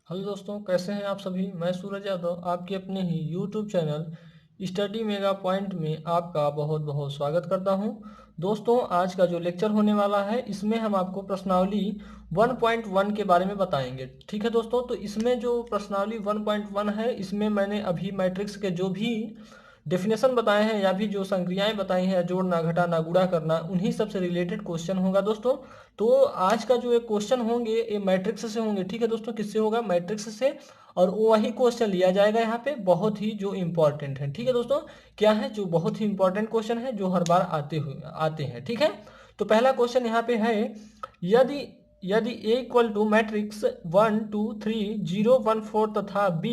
Hello दोस्तों, कैसे हैं आप सभी। मैं सूरज यादव आपके अपने ही YouTube channel study mega point में आपका बहुत बहुत स्वागत करता हूं। दोस्तों, आज का जो लेक्चर होने वाला है इसमें हम आपको प्रश्नावली 1.1 के बारे में बताएंगे। ठीक है दोस्तों, तो इसमें जो प्रश्नावली 1.1 है इसमें मैंने अभी मैट्रिक्स के जो भी डेफिनेशन बताए हैं या भी जो संक्रियाएं बताई हैं, जोड़ना, घटाना, गुणा करना, उन्हीं सब से रिलेटेड क्वेश्चन होगा दोस्तों। तो आज का जो एक क्वेश्चन होंगे ये मैट्रिक्स से होंगे। ठीक है दोस्तों, किससे होगा? मैट्रिक्स से। और वही क्वेश्चन लिया जाएगा यहाँ पे, बहुत ही जो इम्पोर्टेंट है। ठीक है दोस्तों, क्या है जो बहुत ही इंपॉर्टेंट क्वेश्चन है जो हर बार आते हैं। ठीक है, तो पहला क्वेश्चन यहाँ पे है, यदि यदि ए इक्वल टू मैट्रिक्स 1 2 3 0 1 4 तथा बी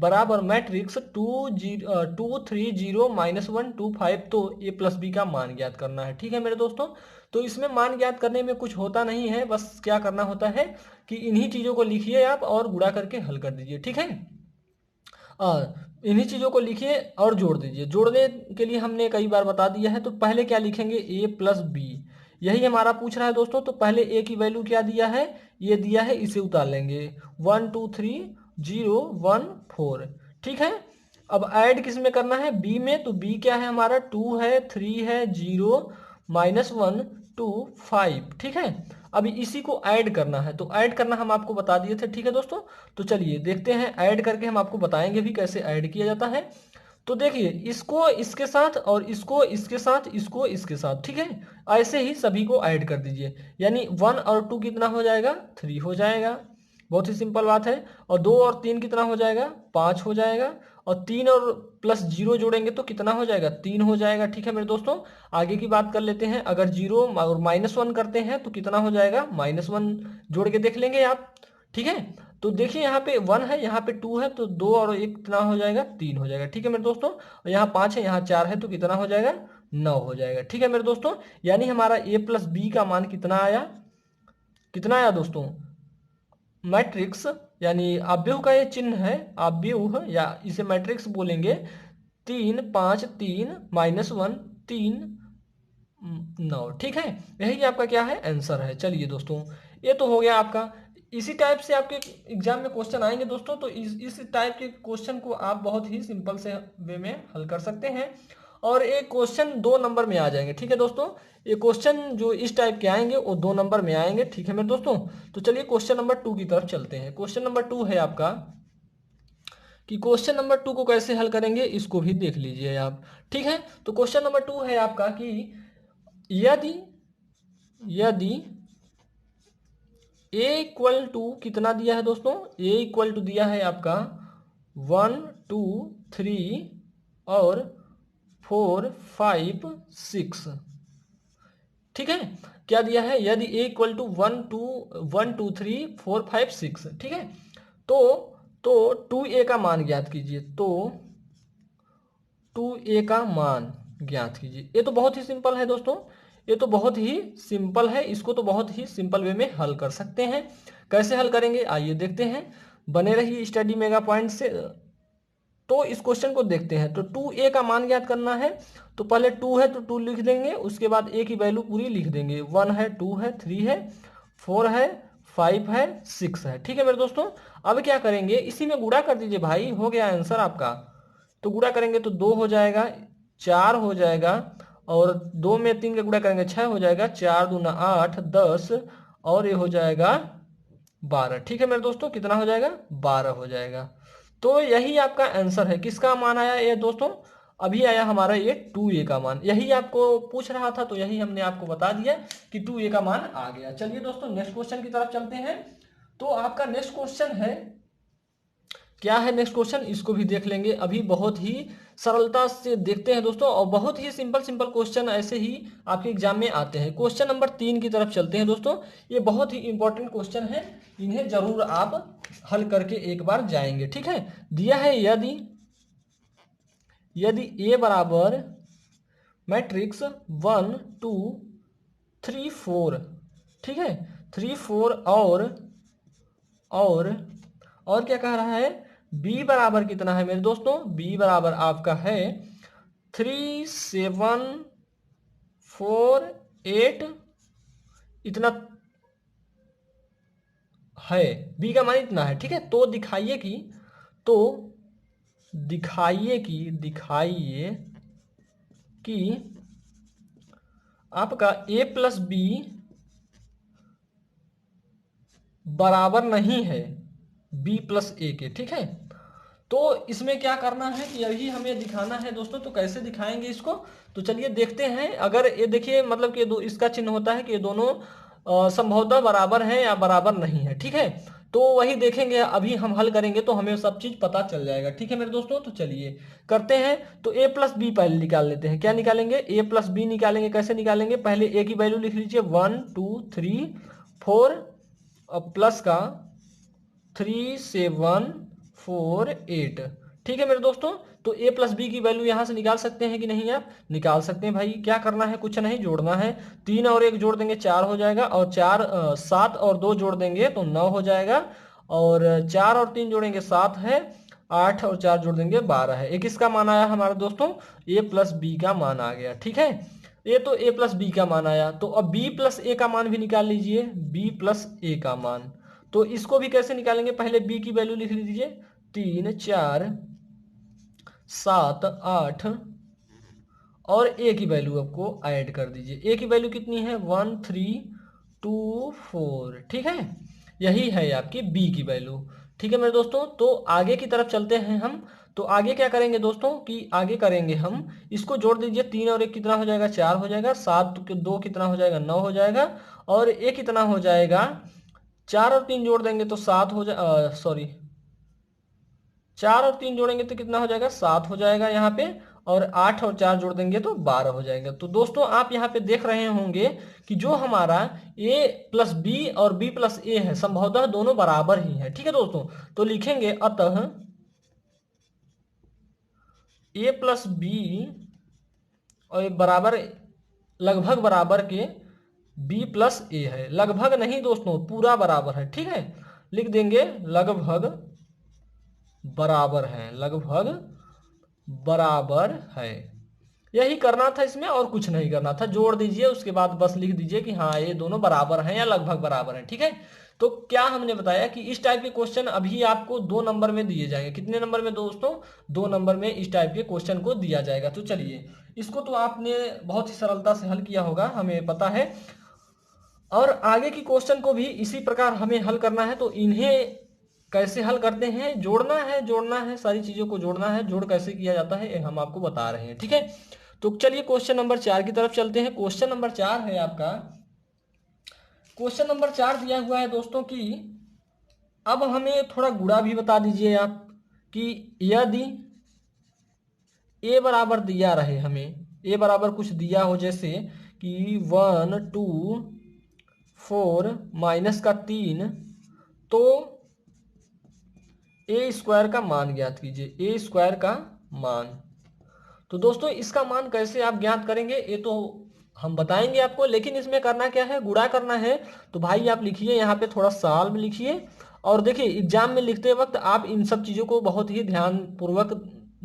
बराबर मैट्रिक्स 2 3 0 -1 2 5, तो ए प्लस बी का मान ज्ञात करना है। ठीक है मेरे दोस्तों, तो इसमें मान ज्ञात करने में कुछ होता नहीं है, बस क्या करना होता है कि इन्हीं चीज़ों को लिखिए आप और गुणा करके हल कर दीजिए। ठीक है, इन्हीं चीज़ों को लिखिए और जोड़ दीजिए। जोड़ने के लिए हमने कई बार बता दिया है, तो पहले क्या लिखेंगे? ए प्लस बी, यही हमारा पूछ रहा है दोस्तों। तो पहले ए की वैल्यू क्या दिया है? ये दिया है, इसे उतार लेंगे 1 2 3 0 1 4। ठीक है, अब ऐड किस में करना है? बी में। तो बी क्या है हमारा? 2 है, 3 है, 0 -1 2 5। ठीक है, अभी इसी को ऐड करना है, तो ऐड करना हम आपको बता दिए थे। ठीक है दोस्तों, तो चलिए देखते हैं ऐड करके, हम आपको बताएंगे भी कैसे ऐड किया जाता है। तो देखिए, इसको इसके साथ और इसको इसके साथ, इसको इसके साथ। ठीक है, ऐसे ही सभी को ऐड कर दीजिए, यानी 1 और 2 कितना हो जाएगा? 3 हो जाएगा। बहुत ही सिंपल बात है। और 2 और 3 कितना हो जाएगा? 5 हो जाएगा। और 3 और प्लस 0 जोड़ेंगे तो कितना हो जाएगा? 3 हो जाएगा। ठीक है मेरे दोस्तों, आगे की बात कर लेते हैं। अगर 0 और -1 करते हैं तो कितना हो जाएगा? -1 जोड़ के देख लेंगे आप। ठीक है, तो देखिए यहाँ पे 1 है, यहाँ पे 2 है, तो 2 और 1 कितना हो जाएगा? 3 हो जाएगा। ठीक है मेरे दोस्तों, और यहाँ 5 है, यहाँ 4 है, तो कितना हो जाएगा? 9 हो जाएगा। ठीक है मेरे दोस्तों, यानी हमारा ए प्लस बी का मान कितना आया? कितना आया दोस्तों? मैट्रिक्स, यानी आव्यूह का ये चिन्ह है, आव्यूह या इसे मैट्रिक्स बोलेंगे। 3 5 3 -1 3 9। ठीक है, यही आपका क्या है? आंसर है। चलिए दोस्तों, ये तो हो गया आपका। इसी टाइप से आपके एग्जाम में क्वेश्चन आएंगे दोस्तों, तो इस टाइप के क्वेश्चन को आप बहुत ही सिंपल से वे में हल कर सकते हैं। और एक क्वेश्चन 2 नंबर में आ जाएंगे। ठीक है दोस्तों, ये क्वेश्चन जो इस टाइप के आएंगे वो 2 नंबर में आएंगे। ठीक है मेरे दोस्तों, तो चलिए क्वेश्चन नंबर 2 की तरफ चलते हैं। क्वेश्चन नंबर 2 है आपका कि क्वेश्चन नंबर 2 को कैसे हल करेंगे, इसको भी देख लीजिए आप। ठीक है, तो क्वेश्चन नंबर 2 है आपका कि यदि यदि ए इक्वल टू कितना दिया है दोस्तों? ए इक्वल टू दिया है आपका 1 2 3 और 4 5 6। ठीक है, क्या दिया है? यदि ए इक्वल टू 1 2 3 4 5 6। ठीक है, तो तो 2a का मान ज्ञात कीजिए। तो 2a का मान ज्ञात कीजिए। ये तो बहुत ही सिंपल है दोस्तों, ये तो बहुत ही सिंपल है। इसको तो बहुत ही सिंपल वे में हल कर सकते हैं। कैसे हल करेंगे आइए देखते हैं। बने रहिए स्टडी मेगा पॉइंट से। तो इस क्वेश्चन को देखते हैं। तो 2a का मान ज्ञात करना है, तो पहले 2 है तो 2 लिख देंगे, उसके बाद a की वैल्यू पूरी लिख देंगे। 1 है, 2 है, 3 है, 4 है, 5 है, 6 है। ठीक है मेरे दोस्तों, अब क्या करेंगे? इसी में गुणा कर दीजिए भाई, हो गया आंसर आपका। तो गुणा करेंगे तो 2 हो जाएगा, 4 हो जाएगा, और 2 में 3 का गुणा करेंगे 6 हो जाएगा, 4 दूना 8 10, और ये हो जाएगा 12। ठीक है मेरे दोस्तों, कितना हो जाएगा? 12 हो जाएगा। तो यही आपका आंसर है। किसका मान आया ये दोस्तों? अभी आया हमारा ये 2a का मान। यही आपको पूछ रहा था, तो यही हमने आपको बता दिया कि 2a का मान आ गया। चलिए दोस्तों नेक्स्ट क्वेश्चन की तरफ चलते हैं। तो आपका नेक्स्ट क्वेश्चन है, क्या है नेक्स्ट क्वेश्चन, इसको भी देख लेंगे। अभी बहुत ही सरलता से देखते हैं दोस्तों, और बहुत ही सिंपल सिंपल क्वेश्चन ऐसे ही आपके एग्जाम में आते हैं। क्वेश्चन नंबर 3 की तरफ चलते हैं दोस्तों। ये बहुत ही इंपॉर्टेंट क्वेश्चन है, इन्हें जरूर आप हल करके एक बार जाएंगे। ठीक है, दिया है, यदि यदि ए बराबर मैट्रिक्स 1 2 3 4। ठीक है, 3 4 और और क्या कह रहा है? b बराबर कितना है मेरे दोस्तों? b बराबर आपका है 3 7 4 8, इतना है, बी का मान इतना है, ठीक है। तो दिखाइए कि आपका a प्लस बी बराबर नहीं है b प्लस ए के, ठीक है। तो इसमें क्या करना है कि यही हमें दिखाना है दोस्तों। तो कैसे दिखाएंगे इसको, तो चलिए देखते हैं। अगर ये देखिए मतलब कि इसका चिन्ह होता है कि ये दोनों संभवतः बराबर हैं या बराबर नहीं है, ठीक है। तो वही देखेंगे, अभी हम हल करेंगे तो हमें सब चीज पता चल जाएगा, ठीक है मेरे दोस्तों। तो चलिए करते हैं। तो a प्लस बी पहले निकाल लेते हैं। क्या निकालेंगे, a प्लस बी निकालेंगे। कैसे निकालेंगे, पहले a की वैल्यू लिख लीजिए 1 2 3 4 प्लस का 3 7 4 8, ठीक है मेरे दोस्तों। तो a प्लस बी की वैल्यू यहां से निकाल सकते हैं कि नहीं, आप निकाल सकते हैं भाई। क्या करना है, कुछ नहीं, जोड़ना है। 3 और 1 जोड़ देंगे 4 हो जाएगा, और 7 और 2 जोड़ देंगे तो 9 हो जाएगा, और 4 और 3 जोड़ेंगे 7 है, 8 और 4 जोड़ देंगे 12 है। एक इसका मान आया हमारे दोस्तों, a प्लस बी का मान आ गया, ठीक है। ये तो a प्लस बी का मान आया। तो अब b प्लस ए का मान भी निकाल लीजिए, b प्लस ए का मान। तो इसको भी कैसे निकालेंगे, पहले b की वैल्यू लिख लीजिए 3 4 7 8, और ए की वैल्यू आपको ऐड कर दीजिए। ए की वैल्यू कितनी है 1 3 2 4, ठीक है। यही है आपकी बी की वैल्यू, ठीक है मेरे दोस्तों। तो आगे की तरफ चलते हैं हम। तो आगे क्या करेंगे दोस्तों कि आगे करेंगे हम, इसको जोड़ दीजिए। 3 और 1 कितना हो जाएगा, 4 हो जाएगा। 7 2 कितना हो जाएगा, 9 हो जाएगा, और एक कितना हो जाएगा, 4 और 3 जोड़ देंगे तो 7 हो जाए, सॉरी 4 और 3 जोड़ेंगे तो कितना हो जाएगा, 7 हो जाएगा यहाँ पे, और 8 और 4 जोड़ देंगे तो 12 हो जाएगा। तो दोस्तों आप यहाँ पे देख रहे होंगे कि जो हमारा a प्लस बी और b प्लस ए है, संभवतः दोनों बराबर ही है, ठीक है दोस्तों। तो लिखेंगे अतः a प्लस बी और बराबर, लगभग बराबर के b प्लस ए है। लगभग नहीं दोस्तों, पूरा बराबर है, ठीक है। लिख देंगे लगभग बराबर है, लगभग बराबर है। यही करना था इसमें, और कुछ नहीं करना था। जोड़ दीजिए, उसके बाद बस लिख दीजिए कि हाँ ये दोनों बराबर हैं या लगभग बराबर हैं, ठीक है। तो क्या हमने बताया कि इस टाइप के क्वेश्चन अभी आपको 2 नंबर में दिए जाएंगे। कितने नंबर में दोस्तों, 2 नंबर में इस टाइप के क्वेश्चन को दिया जाएगा। तो चलिए, इसको तो आपने बहुत ही सरलता से हल किया होगा, हमें पता है। और आगे की क्वेश्चन को भी इसी प्रकार हमें हल करना है। तो इन्हें कैसे हल करते हैं, जोड़ना है, सारी चीजों को जोड़ना है। जोड़ कैसे किया जाता है ये हम आपको बता रहे हैं, ठीक है। तो चलिए क्वेश्चन नंबर 4 की तरफ चलते हैं। क्वेश्चन नंबर 4 है आपका, क्वेश्चन नंबर 4 दिया हुआ है दोस्तों कि अब हमें थोड़ा गुणा भी बता दीजिए आप, कि यदि a बराबर दिया रहे, हमें a बराबर कुछ दिया हो, जैसे कि 1 2 4 माइनस का 3, तो ए स्क्वायर का मान ज्ञात कीजिए, ए स्क्वायर का मान। तो दोस्तों इसका मान कैसे आप ज्ञात करेंगे ये तो हम बताएंगे आपको, लेकिन इसमें करना क्या है, गुणा करना है। तो भाई आप लिखिए यहाँ पे थोड़ा साल में लिखिए, और देखिए एग्जाम में लिखते वक्त आप इन सब चीज़ों को बहुत ही ध्यान पूर्वक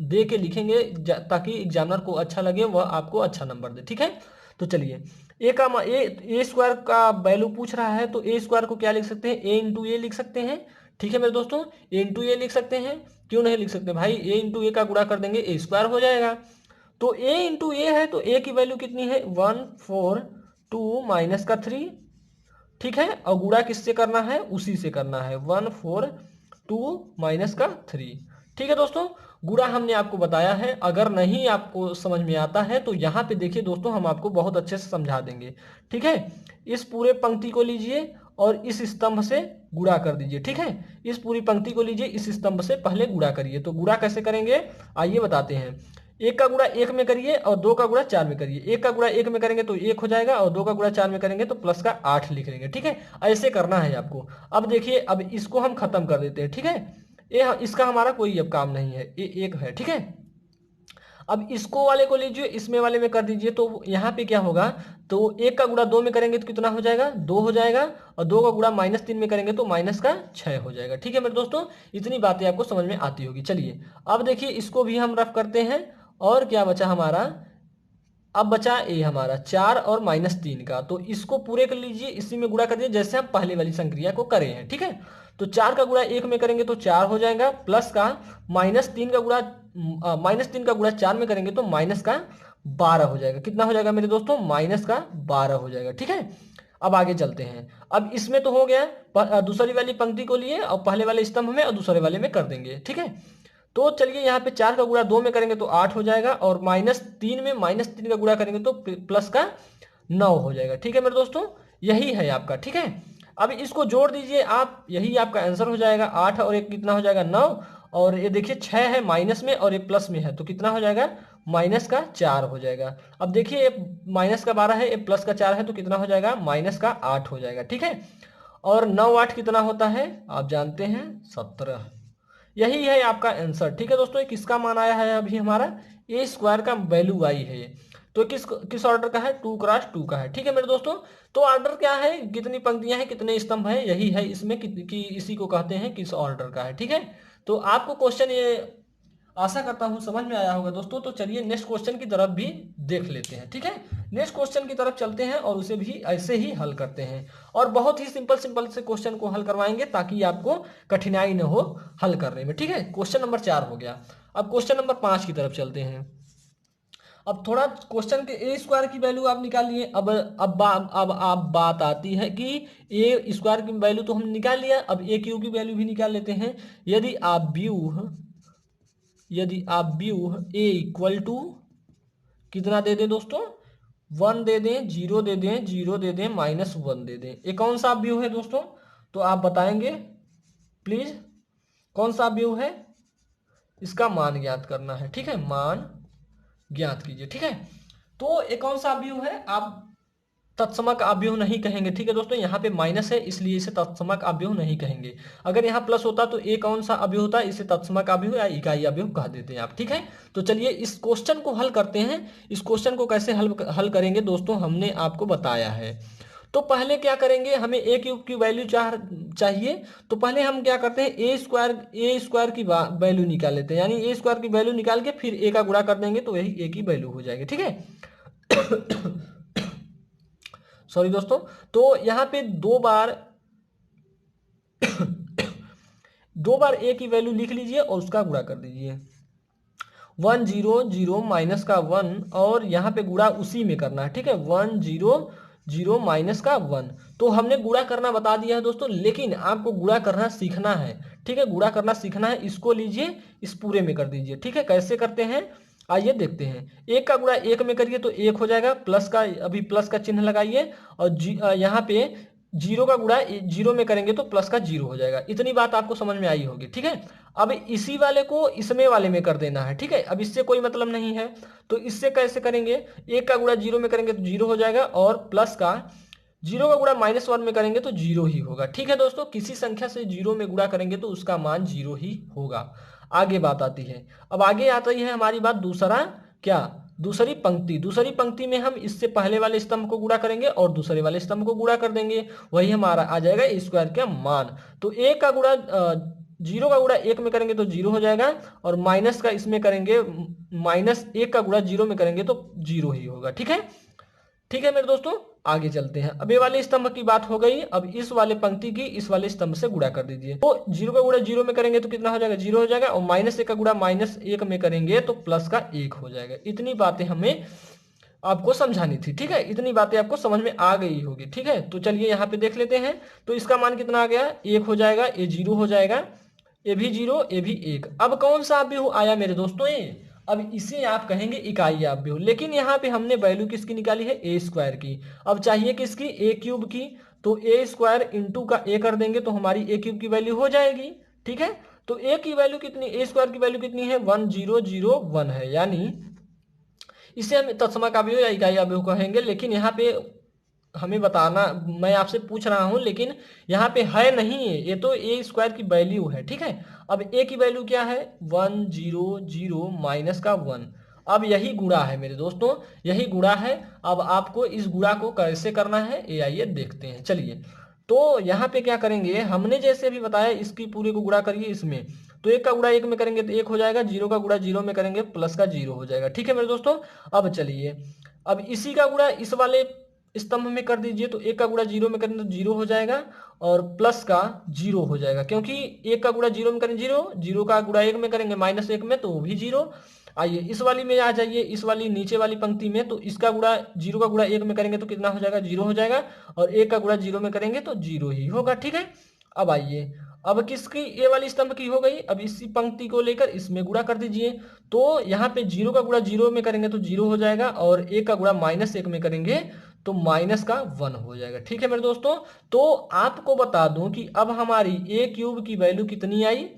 दे के लिखेंगे, ताकि एग्जामिनर को अच्छा लगे, वह आपको अच्छा नंबर दे, ठीक है। तो चलिए, ए स्क्वायर का वैल्यू पूछ रहा है, तो ए स्क्वायर को क्या लिख सकते हैं, ए इंटू ए लिख सकते हैं, ठीक है मेरे दोस्तों। ए इंटू ए लिख सकते हैं, क्यों नहीं लिख सकते भाई, ए इंटू ए का गुणा कर देंगे, ए स्क्वायर हो जाएगा। तो a इंटू ए है, तो a की वैल्यू कितनी है 1 4 2 माइनस का 3, ठीक है। और गुणा किससे करना है, उसी से करना है, 1 4 2 माइनस का 3, ठीक है दोस्तों। गुणा हमने आपको बताया है। अगर नहीं आपको समझ में आता है तो यहाँ पे देखिए दोस्तों, हम आपको बहुत अच्छे से समझा देंगे, ठीक है। इस पूरे पंक्ति को लीजिए और इस स्तंभ से गुणा कर दीजिए, ठीक है। इस पूरी पंक्ति को लीजिए, इस स्तंभ से पहले गुणा करिए। तो गुणा कैसे करेंगे आइए बताते हैं। 1 का गुणा 1 में करिए, और 2 का गुणा 4 में करिए। 1 का गुणा 1 में करेंगे तो 1 हो जाएगा, और 2 का गुणा 4 में करेंगे तो प्लस का 8 लिख लेंगे, ठीक है। ऐसे करना है आपको। अब देखिए, अब इसको हम खत्म कर देते हैं, ठीक है। ये इसका हमारा कोई अब काम नहीं है, ये 1 है, ठीक है। अब इसको वाले को लीजिए, इसमें वाले में कर दीजिए। तो यहाँ पे क्या होगा, तो 1 का गुणा 2 में करेंगे तो कितना हो जाएगा, 2 हो जाएगा, और 2 का गुणा -3 में करेंगे तो माइनस का 6 हो जाएगा, ठीक है मेरे दोस्तों। इतनी बातें आपको समझ में आती होगी। चलिए अब देखिए, इसको भी हम रफ करते हैं। और क्या बचा हमारा, अब बचा ए हमारा 4 और -3 का, तो इसको पूरे कर लीजिए, इसी में गुणा कर दीजिए जैसे हम पहले वाली संक्रिया को करे हैं। ठीक है, तो 4 का गुणा 1 में करेंगे तो 4 हो जाएगा, प्लस का -3 का गुणा -3 का गुणा 4 में करेंगे तो माइनस का 12 हो जाएगा। कितना हो जाएगा मेरे दोस्तों? माइनस का 12 हो जाएगा। ठीक है, अब आगे चलते हैं। अब इसमें तो हो गया, दूसरी वाली पंक्ति को लिए और पहले वाले स्तंभ में और दूसरे वाले में कर देंगे। ठीक है, तो चलिए यहाँ पे 4 का गुणा 2 में करेंगे तो 8 हो जाएगा, और -3 में -3 का गुणा करेंगे तो प्लस का 9 हो जाएगा। ठीक है मेरे दोस्तों, यही है आपका। ठीक है, अब इसको जोड़ दीजिए आप, यही आपका आंसर हो जाएगा। 8 और 1 कितना हो जाएगा? 9, और ये देखिए 6 है माइनस में और ये प्लस में है, तो कितना हो जाएगा? माइनस का 4 हो जाएगा। अब देखिए ये माइनस का 12 है, ये प्लस का 4 है, तो कितना हो जाएगा? माइनस का 8 हो जाएगा। ठीक है, और 9 8 कितना होता है आप जानते हैं? 17। यही है आपका आंसर। ठीक है दोस्तों, ये किसका मान आया है? अभी हमारा ए स्क्वायर का वैल्यू आई है ये, तो किस ऑर्डर का है? 2x2 का है। ठीक है मेरे दोस्तों, तो ऑर्डर क्या है, कितनी पंक्तियां हैं, कितने स्तंभ हैं, यही है इसमें कि इसी को कहते हैं किस ऑर्डर का है। ठीक है, तो आपको क्वेश्चन ये आशा करता हूं समझ में आया होगा दोस्तों। तो चलिए नेक्स्ट क्वेश्चन की तरफ भी देख लेते हैं। ठीक है, नेक्स्ट क्वेश्चन की तरफ चलते हैं और उसे भी ऐसे ही हल करते हैं, और बहुत ही सिंपल सिंपल से क्वेश्चन को हल करवाएंगे ताकि आपको कठिनाई न हो हल करने में। ठीक है, क्वेश्चन नंबर 4 हो गया। अब क्वेश्चन नंबर 5 की तरफ चलते हैं। अब थोड़ा क्वेश्चन के ए स्क्वायर की वैल्यू आप निकालिए। अब आप बात आती है कि ए स्क्वायर की वैल्यू तो हम निकाल लिया, अब ए क्यूब की वैल्यू भी निकाल लेते हैं। यदि आप व्यूह ए इक्वल टू कितना दे दें दोस्तों? 1 दे दें, 0 दे दें, 0 दे दें, -1 दे दें, ये कौन सा व्यू है दोस्तों? तो आप बताएंगे प्लीज, कौन सा व्यू है? इसका मान ज्ञात करना है। ठीक है, मान ज्ञात कीजिए। ठीक है, तो ये कौन सा व्यू है? आप तत्समक अवयव नहीं कहेंगे। ठीक है दोस्तों, यहाँ पे माइनस है इसलिए इसे तत्समक अवयव नहीं कहेंगे। अगर यहाँ प्लस होता तो ए कौन सा अवयव होता? इसे तत्समक अवयव या इकाई अवयव कह देते हैं आप। ठीक है, तो चलिए इस क्वेश्चन को हल करते हैं। इस क्वेश्चन को कैसे हल करेंगे दोस्तों, हमने आपको बताया है। तो पहले क्या करेंगे, हमें ए क्यूब की वैल्यू चाहिए, तो पहले हम क्या करते हैं, ए स्क्वायर की वैल्यू निकाल लेते हैं, यानी ए स्क्वायर की वैल्यू निकाल के फिर ए का गुणा कर देंगे तो यही ए की वैल्यू हो जाएगी। ठीक है सॉरी दोस्तों, तो यहाँ पे दो बार ए की वैल्यू लिख लीजिए और उसका गुणा कर दीजिए। 1 0 0 माइनस का 1, और यहाँ पे गुणा उसी में करना है। ठीक है, 1 0 0 माइनस का 1, तो हमने गुणा करना बता दिया है दोस्तों, लेकिन आपको गुणा करना सीखना है। ठीक है, गुणा करना सीखना है। इसको लीजिए, इस पूरे में कर दीजिए। ठीक है, कैसे करते हैं आइए देखते हैं। 1 का गुणा 1 में करिए तो 1 हो जाएगा, प्लस का अभी प्लस का चिन्ह लगाइए, और यहाँ पे 0 का गुणा 0 में करेंगे तो प्लस का 0 हो जाएगा। इतनी बात आपको समझ में आई होगी। ठीक है, अब इसी वाले को इसमें वाले में कर देना है। ठीक है, अब इससे कोई मतलब नहीं है, तो इससे कैसे करेंगे? 1 का गुणा 0 में करेंगे तो 0 हो जाएगा, और प्लस का 0 का गुणा -1 में करेंगे तो 0 ही होगा। ठीक है दोस्तों, किसी संख्या से 0 में गुणा करेंगे तो उसका मान 0 ही होगा। आगे बात आती है, अब आगे आती है हमारी बात दूसरी पंक्ति। दूसरी पंक्ति में हम इससे पहले वाले स्तंभ को गुणा करेंगे और दूसरे वाले स्तंभ को गुणा कर देंगे, वही हमारा आ जाएगा ए स्क्वायर का मान। तो 1 का गुणा 0 का गुणा 1 में करेंगे तो 0 हो जाएगा, और माइनस का इसमें करेंगे, -1 का गुणा 0 में करेंगे तो 0 ही होगा। ठीक है मेरे दोस्तों, आगे चलते हैं। अब ये वाले स्तंभ की बात हो गई, अब इस वाले पंक्ति की इस वाले स्तंभ से गुणा कर दीजिए। तो 0 का गुणा 0 में करेंगे तो कितना हो जाएगा? 0 हो जाएगा, और -1 का गुणा -1 में करेंगे तो प्लस का 1 हो जाएगा। इतनी बातें हमें आपको समझानी थी। ठीक है, इतनी बातें आपको समझ में आ गई होगी। ठीक है, तो चलिए यहाँ पे देख लेते हैं। तो इसका मान कितना आ गया? 1 हो जाएगा, ये 0 हो जाएगा, ये भी 0, ये भी 1। अब कौन सा अवयव आया मेरे दोस्तों? ये अब इसे आप कहेंगे इकाई अवयव, लेकिन यहाँ पे हमने वैल्यू किसकी निकाली है? ए स्क्वायर की। अब चाहिए किसकी? ए क्यूब की, तो ए स्क्वायर इंटू का ए कर देंगे तो हमारी ए क्यूब की वैल्यू हो जाएगी। ठीक है, तो ए की वैल्यू कितनी, ए स्क्वायर की वैल्यू कितनी है? 1 0 0 1 है, यानी इसे हम तत्समक अवयव या इकाई अवयव कहेंगे। लेकिन यहाँ पे हमें बताना, मैं आपसे पूछ रहा हूं, लेकिन यहाँ पे है नहीं है, ये तो ए स्क्वायर की वैल्यू है। ठीक है, अब ए की वैल्यू क्या है? 1 0 0 माइनस का 1। अब यही गुणा है मेरे दोस्तों, यही गुणा है। अब आपको इस गुणा को कैसे करना है ये आइए देखते हैं। चलिए, तो यहाँ पे क्या करेंगे, हमने जैसे भी बताया इसकी पूरे को गुणा करिए इसमें, तो 1 का गुणा 1 में करेंगे तो 1 हो जाएगा, 0 का गुणा 0 में करेंगे प्लस का 0 हो जाएगा। ठीक है मेरे दोस्तों, अब चलिए अब इसी का गुणा इस वाले स्तंभ में कर दीजिए, तो एक का गुणा जीरो में करेंगे तो जीरो हो जाएगा और प्लस का जीरो हो जाएगा, क्योंकि एक का गुणा जीरो में करेंगे जीरो, जीरो का गुणा एक में करेंगे माइनस एक में तो वो भी जीरो। आइए इस वाली में आ जाइए, इस वाली नीचे वाली पंक्ति में, तो इसका गुणा जीरो का गुणा एक में करेंगे तो कितना हो जाएगा, जीरो हो जाएगा, और एक का गुणा जीरो में करेंगे तो जीरो ही होगा। ठीक है, अब आइए, अब किसकी, ये वाली स्तंभ की हो गई, अब इसी पंक्ति को लेकर इसमें गुणा कर दीजिए, तो यहाँ पे जीरो का गुणा जीरो में करेंगे तो जीरो हो जाएगा, और एक का गुणा माइनस एक में करेंगे तो माइनस का वन हो जाएगा। ठीक है मेरे दोस्तों, तो आपको बता दूं कि अब हमारी ए क्यूब की वैल्यू कितनी आई,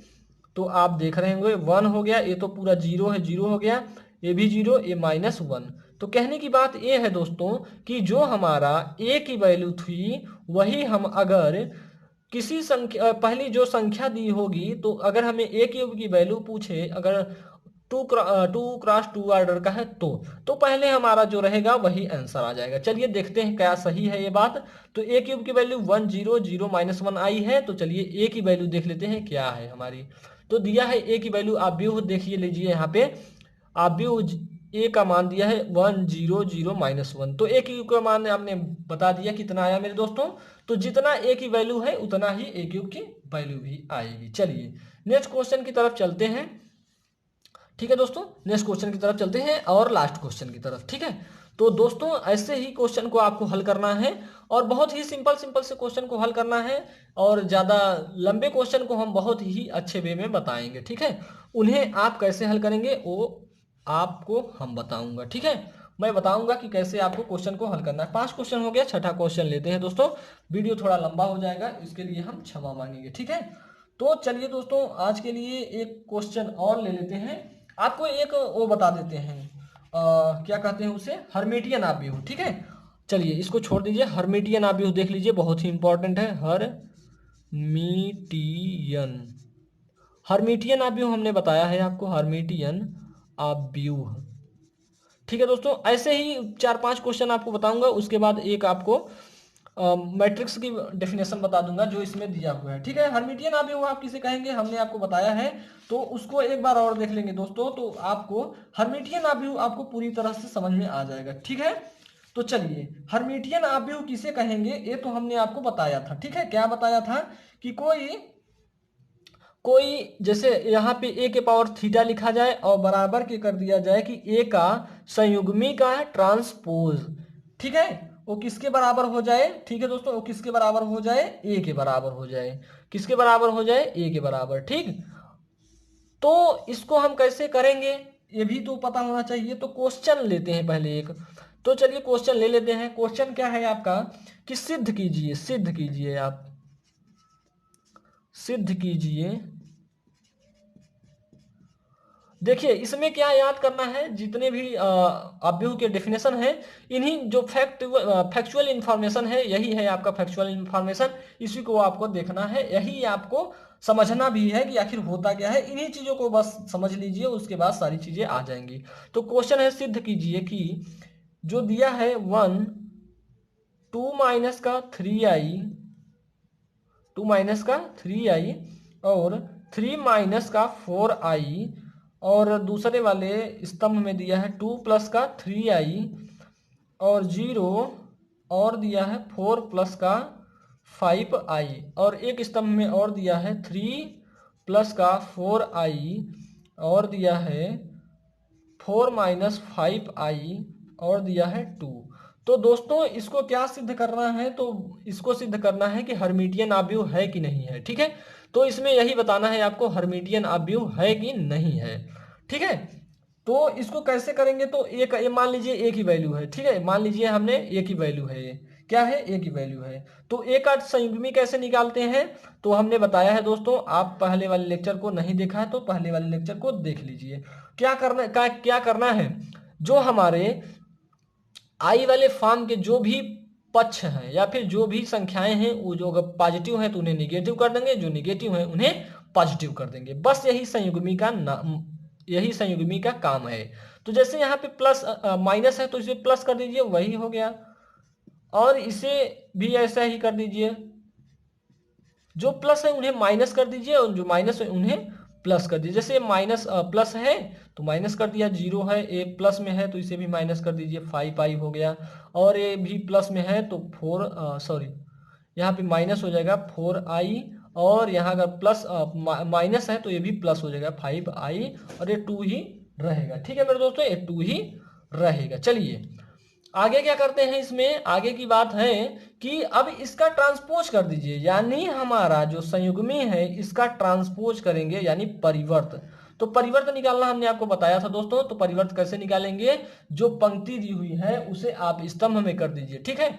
तो आप देख रहे होंगे वन हो गया, ये तो पूरा जीरो है, जीरो हो गया, ये भी जीरो, ये माइनस वन। तो कहने की बात ये है दोस्तों कि जो हमारा ए की वैल्यू थी वही हम अगर किसी संख्या, पहली जो संख्या दी होगी, तो अगर हमें ए क्यूब की वैल्यू पूछे, अगर टू क्रॉस टू ऑर्डर का है तो पहले हमारा जो रहेगा वही आंसर आ जाएगा। चलिए देखते हैं क्या सही है ये बात। तो ए क्यूब की वैल्यू 100 माइनस वन आई है, तो चलिए ए की वैल्यू देख लेते हैं क्या है हमारी। तो दिया है ए की वैल्यू, आप भी देखिए लीजिए यहाँ पे, आप भी ए का मान दिया है 100 माइनस वन, तो ए क्यूब का मान आपने बता दिया कितना आया मेरे दोस्तों। तो जितना ए की वैल्यू है उतना ही ए क्यूब की वैल्यू भी आएगी। चलिए नेक्स्ट क्वेश्चन की तरफ चलते हैं। ठीक है दोस्तों, नेक्स्ट क्वेश्चन की तरफ चलते हैं और लास्ट क्वेश्चन की तरफ। ठीक है, तो दोस्तों ऐसे ही क्वेश्चन को आपको हल करना है, और बहुत ही सिंपल सिंपल से क्वेश्चन को हल करना है, और ज़्यादा लंबे क्वेश्चन को हम बहुत ही अच्छे वे में बताएंगे। ठीक है, उन्हें आप कैसे हल करेंगे वो आपको हम बताऊंगा। ठीक है, मैं बताऊंगा कि कैसे आपको क्वेश्चन को हल करना है। 5 क्वेश्चन हो गया, छठा क्वेश्चन लेते हैं दोस्तों, वीडियो थोड़ा लंबा हो जाएगा, इसके लिए हम क्षमा मांगेंगे। ठीक है, तो चलिए दोस्तों आज के लिए एक क्वेश्चन और ले लेते हैं। आपको एक वो बता देते हैं, क्या कहते हैं उसे, हर्मिटियन आव्यूह। ठीक है, चलिए इसको छोड़ दीजिए, हर्मिटियन आव्यूह देख लीजिए, बहुत ही इंपॉर्टेंट है। हर्मिटियन, हर्मिटियन आव्यूह हमने बताया है आपको, हर्मिटियन आव्यूह। ठीक है दोस्तों, ऐसे ही 4-5 क्वेश्चन आपको बताऊंगा, उसके बाद एक आपको मैट्रिक्स की डेफिनेशन बता दूंगा जो इसमें दिया हुआ है। ठीक है, हर्मिटियन आव्यूह आप किसे कहेंगे हमने आपको बताया है, तो उसको एक बार और देख लेंगे दोस्तों, तो आपको हर्मिटियन आव्यूह आपको पूरी तरह से समझ में आ जाएगा। ठीक है, तो चलिए हर्मिटियन आव्यूह किसे कहेंगे ये तो हमने आपको बताया था। ठीक है, क्या बताया था कि कोई कोई जैसे यहाँ पे ए के पावर थीटा लिखा जाए और बराबर के कर दिया जाए कि ए का संयुग्मी का ट्रांसपोज। ठीक है, वो किसके बराबर हो जाए, ठीक है दोस्तों, वो किसके बराबर हो जाए, ए के बराबर हो जाए, किसके बराबर हो जाए, ए के बराबर। ठीक, तो इसको हम कैसे करेंगे ये भी तो पता होना चाहिए, तो क्वेश्चन लेते हैं पहले एक। तो चलिए क्वेश्चन ले लेते हैं। क्वेश्चन क्या है आपका कि सिद्ध कीजिए, सिद्ध कीजिए, आप सिद्ध कीजिए। देखिए इसमें क्या याद करना है, जितने भी आव्यूह के डेफिनेशन है, इन्हीं जो फैक्चुअल इंफॉर्मेशन है, यही है आपका फैक्चुअल इंफॉर्मेशन, इसी को आपको देखना है, यही आपको समझना भी है कि आखिर होता क्या है। इन्हीं चीजों को बस समझ लीजिए, उसके बाद सारी चीजें आ जाएंगी। तो क्वेश्चन है सिद्ध कीजिए कि जो दिया है 2 माइनस का 3i और 3 माइनस का 4i, और दूसरे वाले स्तंभ में दिया है 2 प्लस का 3i और 0, और दिया है 4 प्लस का 5i, और एक स्तंभ में और दिया है 3 प्लस का 4i और दिया है 4 माइनस 5i और दिया है 2। तो दोस्तों इसको क्या सिद्ध करना है, तो इसको सिद्ध करना है कि हर्मिटियन आव्यूह है कि नहीं है। ठीक है, तो इसमें यही बताना है आपको हर्मिटियन आव्यूह है कि नहीं है। ठीक है, तो इसको कैसे करेंगे, तो एक ये मान लीजिए ए की वैल्यू है। ठीक है, मान लीजिए हमने ए की वैल्यू है, ये क्या है, ए की वैल्यू है, तो ए का संयुग्मी कैसे निकालते हैं, तो हमने बताया है दोस्तों, आप पहले वाले लेक्चर को नहीं देखा है तो पहले वाले लेक्चर को देख लीजिए। क्या करना है, जो हमारे आई वाले फॉर्म के जो भी पक्ष हैं या फिर जो भी संख्याएं हैं, वो जो अगर पॉजिटिव हैं तो उन्हें निगेटिव कर देंगे, जो निगेटिव हैं उन्हें पॉजिटिव कर देंगे। बस यही संयुग्मी का काम है। तो जैसे यहाँ पे प्लस माइनस है तो इसे प्लस कर दीजिए, वही हो गया, और इसे भी ऐसा ही कर दीजिए, जो प्लस है उन्हें माइनस कर दीजिए और जो माइनस है उन्हें प्लस कर दीजिए। जैसे माइनस प्लस है तो माइनस कर दिया, जीरो है, ए प्लस में है तो इसे भी माइनस कर दीजिए, 5i हो गया। और ए भी प्लस में है तो सॉरी यहाँ पे माइनस हो जाएगा 4i, और यहाँ अगर प्लस माइनस है तो ये भी प्लस हो जाएगा 5i, और ये 2 ही रहेगा। ठीक है मेरे दोस्तों, ये 2 ही रहेगा। चलिए आगे क्या करते हैं, इसमें आगे की बात है कि अब इसका ट्रांसपोज कर दीजिए, यानी हमारा जो संयुग्मी है इसका ट्रांसपोज करेंगे, यानी परिवर्त। तो परिवर्त निकालना हमने आपको बताया था दोस्तों, तो परिवर्त कैसे निकालेंगे, जो पंक्ति दी हुई है उसे आप स्तंभ में कर दीजिए। ठीक है,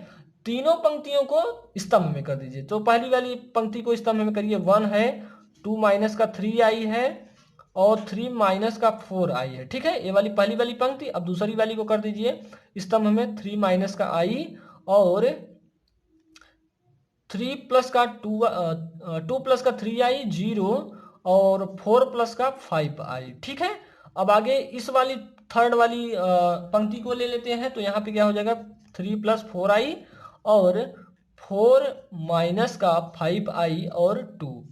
तीनों पंक्तियों को स्तंभ में कर दीजिए। तो पहली वाली पंक्ति को स्तंभ में करिए, 1 है, 2 माइनस का 3i है, और 3 माइनस का 4i है। ठीक है, ये वाली पहली वाली पंक्ति। अब दूसरी वाली को कर दीजिए स्तंभ में, 3 माइनस का i, और 3 प्लस का 2 प्लस का 3i 0, और 4 प्लस का 5i। ठीक है, अब आगे इस वाली थर्ड वाली पंक्ति को ले लेते हैं। तो यहाँ पे क्या हो जाएगा, 3 प्लस 4i, और 4 माइनस का 5i, और 2।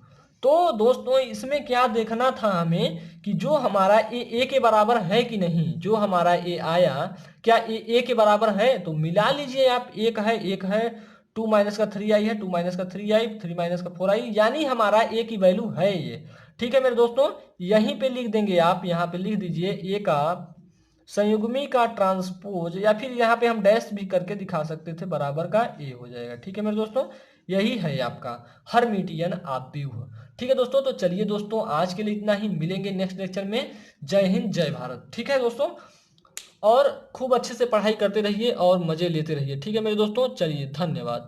तो दोस्तों इसमें क्या देखना था हमें कि जो हमारा ए के बराबर है कि नहीं, जो हमारा ए आया क्या ए के बराबर है, तो मिला लीजिए आप, एक है 2 माइनस का 3i है, 2 माइनस का 3i, 3 माइनस का 4i, यानी हमारा ए की वैल्यू है ये। ठीक है मेरे दोस्तों, यहीं पे लिख देंगे आप, यहाँ पे लिख दीजिए ए का संयुग्मी का ट्रांसपोज, या फिर यहाँ पे हम डैश भी करके दिखा सकते थे, बराबर का ए हो जाएगा। ठीक है मेरे दोस्तों, यही है आपका हर्मिटियन आव्यूह। ठीक है दोस्तों, तो चलिए दोस्तों आज के लिए इतना ही, मिलेंगे नेक्स्ट लेक्चर में। जय हिंद जय भारत। ठीक है दोस्तों, और खूब अच्छे से पढ़ाई करते रहिए और मजे लेते रहिए। ठीक है मेरे दोस्तों, चलिए धन्यवाद।